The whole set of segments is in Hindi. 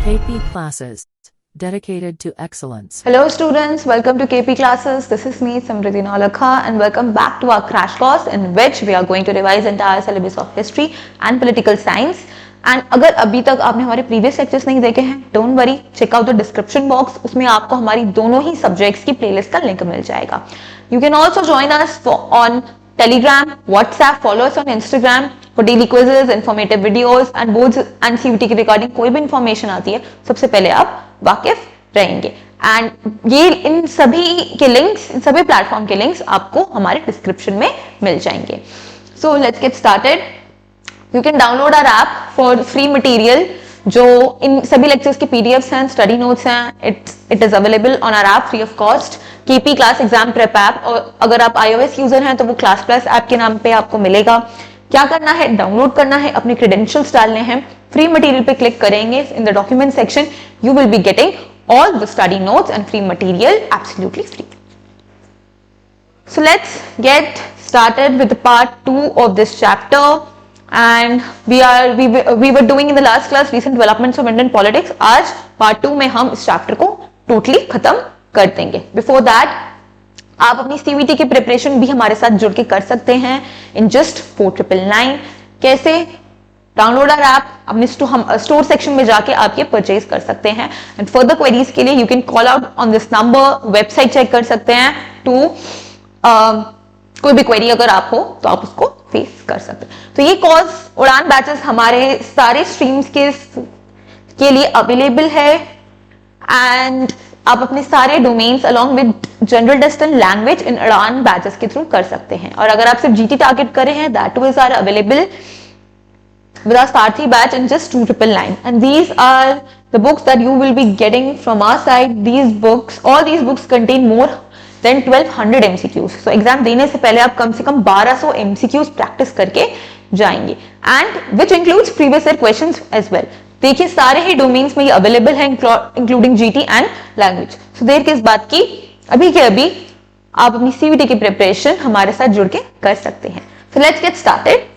KP classes dedicated to excellence. Hello students, welcome to KP classes. This is me Samriddhi Nolakha and welcome back to our crash course in which we are going to revise entire syllabus of history and political science. And अगर अभी तक आपने हमारे previous lectures नहीं देखे हैं, don't worry, check out the description box. उसमें आपको हमारी दोनों ही subjects की playlist का link मिल जाएगा. You can also join us on Telegram, WhatsApp, follow us on Instagram for daily quizzes, informative videos and boards and CUT की regarding कोई भी information आती है सबसे पहले आप वाकिफ रहेंगे. एंड ये इन सभी के लिंक्स, इन सभी प्लेटफॉर्म के लिंक्स आपको हमारे डिस्क्रिप्शन में मिल जाएंगे. So let's get started. You can download our app for free material. जो इन सभी लेक्चर्स के पीडीएफ्स हैं, स्टडी नोट्स हैं, it is available on our app free of cost. KP class exam prep app. और अगर आप iOS यूजर हैं तो वो क्लास प्लस ऐप के नाम पे आपको मिलेगा. क्या करना है, डाउनलोड करना है, अपने क्रेडेंशियल्स डालने हैं, फ्री मटेरियल पे क्लिक करेंगे. In the document section you will be getting all the study notes and free material absolutely free. So let's get started with the part 2 of this chapter. And we were doing in the last class recent developments of Indian politics. आज part 2 में हम इस chapter को totally खत्म कर देंगे. Before that आप अपनी CVT की प्रिपरेशन भी हमारे साथ जुड़ के कर सकते हैं in just 4999. कैसे? डाउनलोड आवर ऐप, अपने स्टोर सेक्शन में जाके आप ये परचेज कर सकते हैं. एंड फर्दर क्वेरीज के लिए you can call out on this number. Website check कर सकते हैं टू कोई भी क्वेरी अगर आप हो तो आप उसको फेस कर सकते हैं. तो ये कोर्स उड़ान बैचेस हमारे सारे स्ट्रीम्स के लिए अवेलेबल है. एंड आप अपने सारे domains along with general test and language इन उड़ान बैचेस के थ्रू कर सकते हैं. और अगर आप सिर्फ जीटी टारगेट कर रहे हैं, that too is are available with our Sarthi batch in just 2999, and these are the books that you will be getting from our side. All these books contain more than 1200 MCQs. So exam देने से पहले आप कम से कम 1200 MCQs practice करके जाएंगे, and which includes previous year questions as well. देखिए सारे ही डोमेन्स में ये अवेलेबल है इंक्लूडिंग जीटी एंड लैंग्वेज. सो देर किस बात की, अभी के अभी आप अपनी सीवीटी की प्रिपरेशन हमारे साथ जुड़ के कर सकते हैं. So let's get started.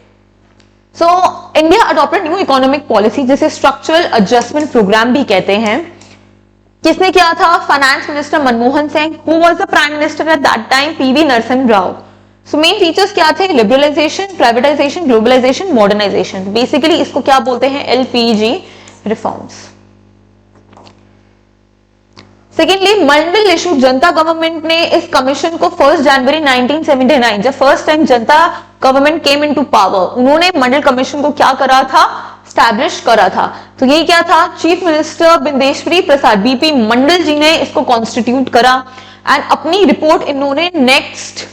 So India adopted new economic policy जिसे स्ट्रक्चरल एडजस्टमेंट प्रोग्राम भी कहते हैं. किसने किया था? Finance minister Manmohan Singh. Who was the prime minister at that time? PV Narasimha Rao. So main features क्या थे? Liberalization, privatization, globalization, modernization. Basically इसको क्या बोलते हैं? LPG reforms. Secondly Mandal issue. Janata government ने इस कमीशन को 1 जनवरी 1979 जब first time Janata government came into power, उन्होंने मंडल कमीशन को क्या करा था? स्टैब्लिश करा था. तो ये क्या था? चीफ मिनिस्टर बिंदेश्वरी प्रसाद बीपी मंडल जी ने इसको कॉन्स्टिट्यूट करा. एंड अपनी रिपोर्ट इन्होंने नेक्स्ट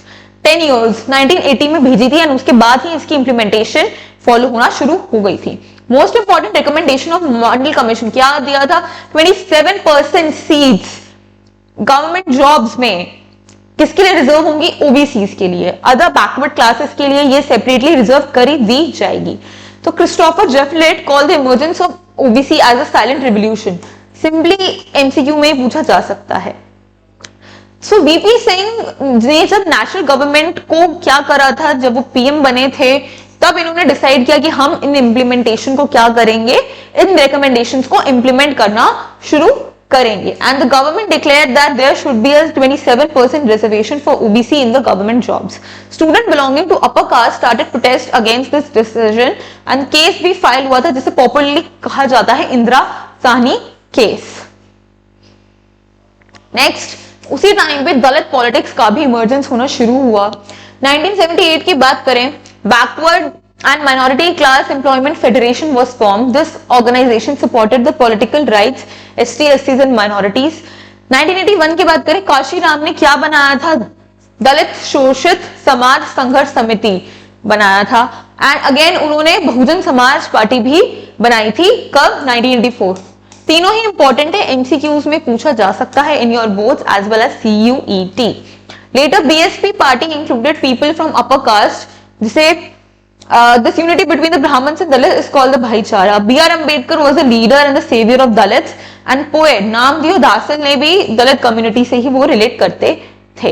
10 इयर्स 1980 में भेजी थी. एंड उसके बाद ही इसकी इंप्लीमेंटेशन फॉलो होना शुरू हो गई थी. Most important recommendation of Mandal commission क्या दिया था? 27% सीट्स गवर्नमेंट जॉब्स में किसके लिए रिजर्व होंगी? ओबीसीज के लिए. अदर बैकवर्ड क्लासेस के लिए ये सेपरेटली रिजर्व करी दी जाएगी. तो Christopher Jaffrelot call the emergence of OBC as a silent revolution. Simply MCQ में पूछा जा सकता है. सो वीपी सिंह ने जब नेशनल गवर्नमेंट को क्या करा था, जब वो पीएम बने थे, तब इन्होंने डिसाइड किया कि हम इन इम्प्लीमेंटेशन को क्या करेंगे, इन रिकमेंडेशंस को इम्प्लीमेंट करना शुरू करेंगे. And the government declared that there should be a 27% reservation for OBC in the government jobs. Student belonging to upper caste started protest against this decision and case भी फाइल हुआ था जिसे पॉपुलरली कहा जाता है इंदिरा साहनी केस. नेक्स्ट, उसी टाइम पे दलित पॉलिटिक्स का भी इमर्जेंस होना शुरू हुआ. 1978 की बात करें, backward and minority class employment federation was formed. This organization supported the political rights ST, SCs and minorities. 1981 की बात करें, काशी राम ने क्या बनाया था? दलित शोषित समाज संघर्ष समिति बनाया था. एंड अगेन उन्होंने बहुजन समाज पार्टी भी बनाई थी. कब? 1984. तीनों ही इंपॉर्टेंट है, एमसीक्यूज में पूछा जा सकता है in your boards as well as CUET. Later BSP party included people from upper caste, जिसे this unity between the Brahmins and Dalits is called the Bhaichara. B.R. Ambedkar was the leader and the savior of Dalits and poet Namdev Dasan ने भी दलित कम्युनिटी से ही वो रिलेट करते थे.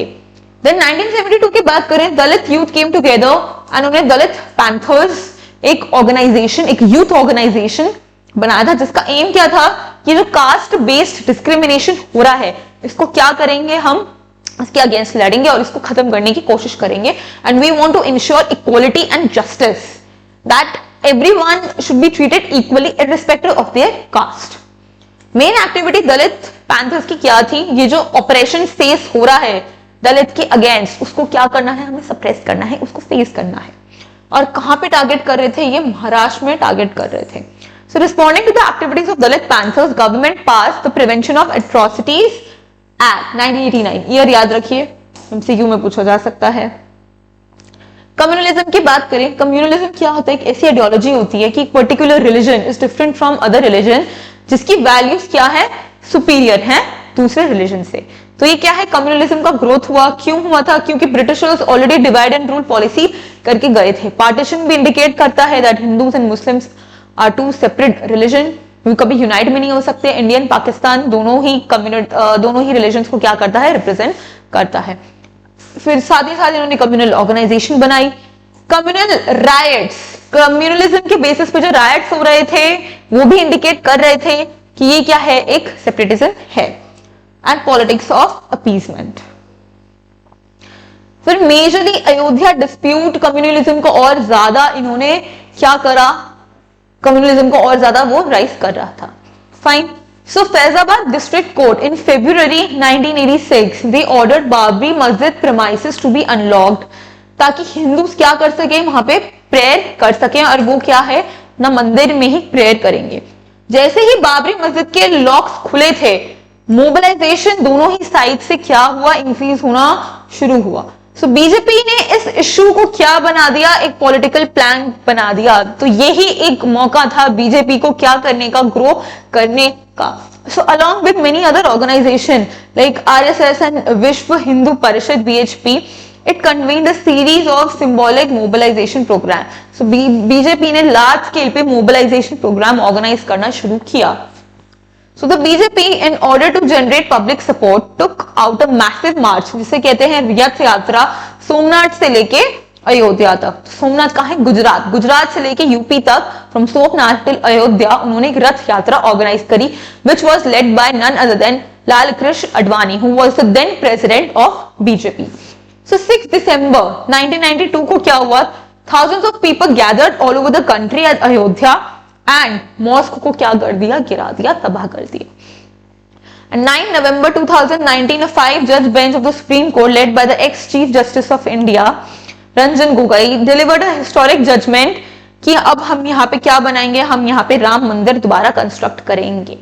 Then 1972 की बात करें, दलित यूथ केम टुगेदर एंड उन्हें दलित पैंथर्स एक ऑर्गेनाइजेशन, एक यूथ ऑर्गेनाइजेशन बनाया था जिसका एम क्या था कि जो कास्ट बेस्ड डिस्क्रिमिनेशन हो रहा है इसको क्या करेंगे, हम इसके अगेंस्ट लड़ेंगे और इसको खत्म करने की कोशिश करेंगे। And we want to ensure equality and justice, that everyone should be treated equally irrespective of their caste. Main activity Dalit Panthers की क्या थी, ये जो ऑपरेशन फेस हो रहा है दलित के अगेंस्ट, उसको क्या करना है, हमें सप्रेस करना है, उसको फेस करना है। और कहां पे टारगेट कर रहे थे, ये महाराष्ट्र में टारगेट कर रहे थे। So responding to the activities of Dalit Panthers, government pass the Prevention of Atrocities Act 1989। Year याद रखिए, एमसीक्यू में पूछा जा सकता है। कम्युनलिज्म की बात करें, कम्युनलिज्म क्या होता है, एक ऐसी आइडियोलॉजी होती है कि एक particular religion is different from other religion, जिसकी वैल्यूज क्या है, सुपीरियर है दूसरे रिलीजन से। तो ये क्या है, कम्युनलिज्म का ग्रोथ हुआ। क्यों हुआ था, क्योंकि Britishers already divide and rule policy करके गए थे। पार्टीशन भी इंडिकेट करता है that Hindus and Muslims are two separate religion, कभी यूनाइट में नहीं हो सकते। इंडियन पाकिस्तान दोनों ही रिलीजन्स को क्या करता है, रिप्रेजेंट करता है। फिर साथ ही साथ इन्होंने कम्युनल ऑर्गेनाइजेशन बनाई। कम्युनल राइट्स, कम्युनलिज्म के बेसिस पे जो राइट्स हो रहे थे वो भी इंडिकेट कर रहे थे कि ये क्या है, एक सेपरेटिज्म है। And politics of appeasement. फिर मेजरली अयोध्या डिस्प्यूट, कम्युनलिज्म को और ज्यादा इन्होंने क्या करा, कम्युनलिज्म को और ज्यादा वो राइज कर रहा था। Fine. So Faizabad district court in February 1986 they ordered Babri मस्जिद premises to be unlocked, ताकि हिंदूज क्या कर सके, वहां पे प्रेयर कर सके। और वो क्या है ना, मंदिर में ही प्रेयर करेंगे। जैसे ही बाबरी मस्जिद के लॉक्स खुले थे, मोबिलाइजेशन दोनों ही साइड से क्या हुआ, इंक्रीज होना शुरू हुआ। सो बीजेपी ने इस इश्यू को क्या बना दिया, एक पॉलिटिकल प्लान बना दिया। तो यही एक मौका था बीजेपी को क्या करने का, ग्रो करने का। So along with many other organisation like RSS and Vishwa Hindu Parishad VHP, it convened a series of symbolic mobilisation programme. So BJP ने लार्ज स्केल पे मोबिलाइजेशन प्रोग्राम ऑर्गेनाइज करना शुरू किया। So the BJP, in order to generate public support, took out a massive march, जिसे कहते हैं रथ यात्रा, सोमनाथ से लेके अयोध्या तक। सोमनाथ कहाँ है, गुजरात। गुजरात से लेके यूपी तक, फ्रॉम सोमनाथ टिल अयोध्या, उन्होंने एक रथ यात्रा ऑर्गेनाइज करी, which was led by none other than Lal Krishna Advani, who was the then president of BJP. So 6 December 1992 को क्या हुआ, thousands of people gathered all over the country at Ayodhya and mosque को क्या कर दिया, गिरा दिया, तबाह कर दिया। And 9 November 2019, a 5-judge bench of the Supreme Court led by the ex-Chief Justice of India, Ranjan Gogoi, delivered a historic judgment कि अब हम यहाँ पे क्या बनाएंगे, हम यहाँ पे राम मंदिर दोबारा कंस्ट्रक्ट करेंगे।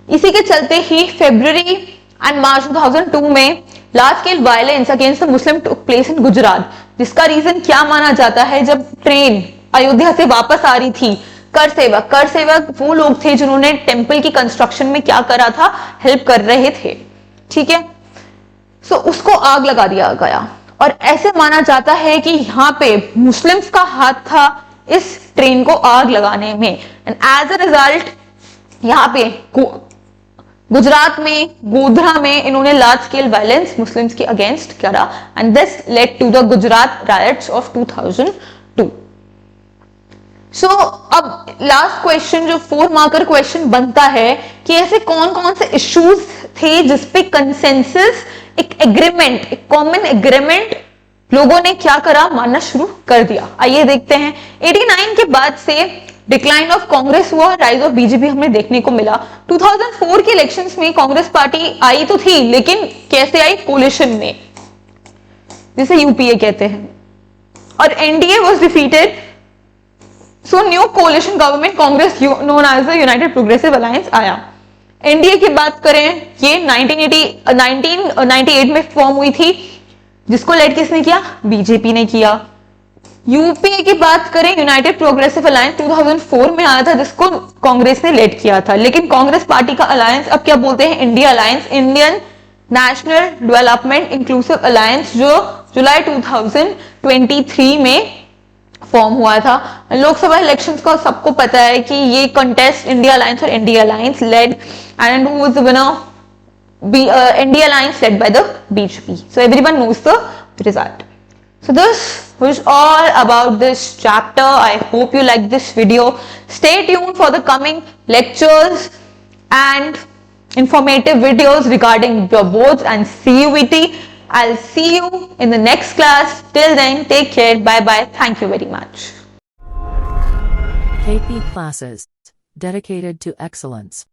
इसी के चलते ही फरवरी एंड मार्च 2002 में large scale violence against the Muslim took place in Gujarat, जिसका रीजन क्या माना जाता है, जब ट्रेन अयोध्या से वापस आ रही थी, कर सेवक वो लोग थे जिन्होंने टेंपल की कंस्ट्रक्शन में क्या करा था, हेल्प कर रहे थे। ठीक है, सो उसको आग लगा दिया गया और ऐसे माना जाता है कि यहाँ पे मुस्लिम्स का हाथ था इस ट्रेन को आग लगाने में। एंड एज अ रिजल्ट यहाँ पे गुजरात में, गोधरा में इन्होंने लार्ज स्केल वायलेंस मुस्लिम्स के अगेंस्ट करा and this led to the Gujarat riots of 2002। So अब लास्ट क्वेश्चन जो 4 मार्कर क्वेश्चन बनता है कि ऐसे कौन कौन से इश्यूज थे जिसपे कंसेंसस, एक एग्रीमेंट, एक कॉमन एग्रीमेंट लोगों ने क्या करा, मानना शुरू कर दिया। आइए देखते हैं। 89 के बाद से डिक्लाइन ऑफ कांग्रेस हुआ, राइज ऑफ बीजेपी हमें देखने को मिला। 2004 के इलेक्शंस में कांग्रेस पार्टी आई तो थी, लेकिन कैसे आई, कोलिशन में, जिसे यूपीए कहते हैं, और NDA was defeated. So new coalition government Congress known as the United Progressive Alliance आया। एनडीए की बात करें, ये 1998 में फॉर्म हुई थी, जिसको लेड किसने किया, बीजेपी ने किया। यूपीए की बात करें, यूनाइटेड प्रोग्रेसिव अलायंस 2004 में आया था, जिसको कांग्रेस ने लेड किया था। लेकिन कांग्रेस पार्टी का अलायंस अब क्या बोलते हैं, India alliance, Indian national development inclusive alliance, जो जुलाई 2023 में फॉर्म हुआ था। लोकसभा इलेक्शंस का सबको पता है कि ये कंटेस्ट इंडिया अलायंस और India alliance led, and who was the winner, India Alliance led by the BJP. So everyone knows the result. So this was all about this chapter. I hope you like this video. Stay tuned for the coming lectures and informative videos regarding your boards and CUET. I'll see you in the next class. Till then, take care. Bye bye. Thank you very much. KP classes dedicated to excellence.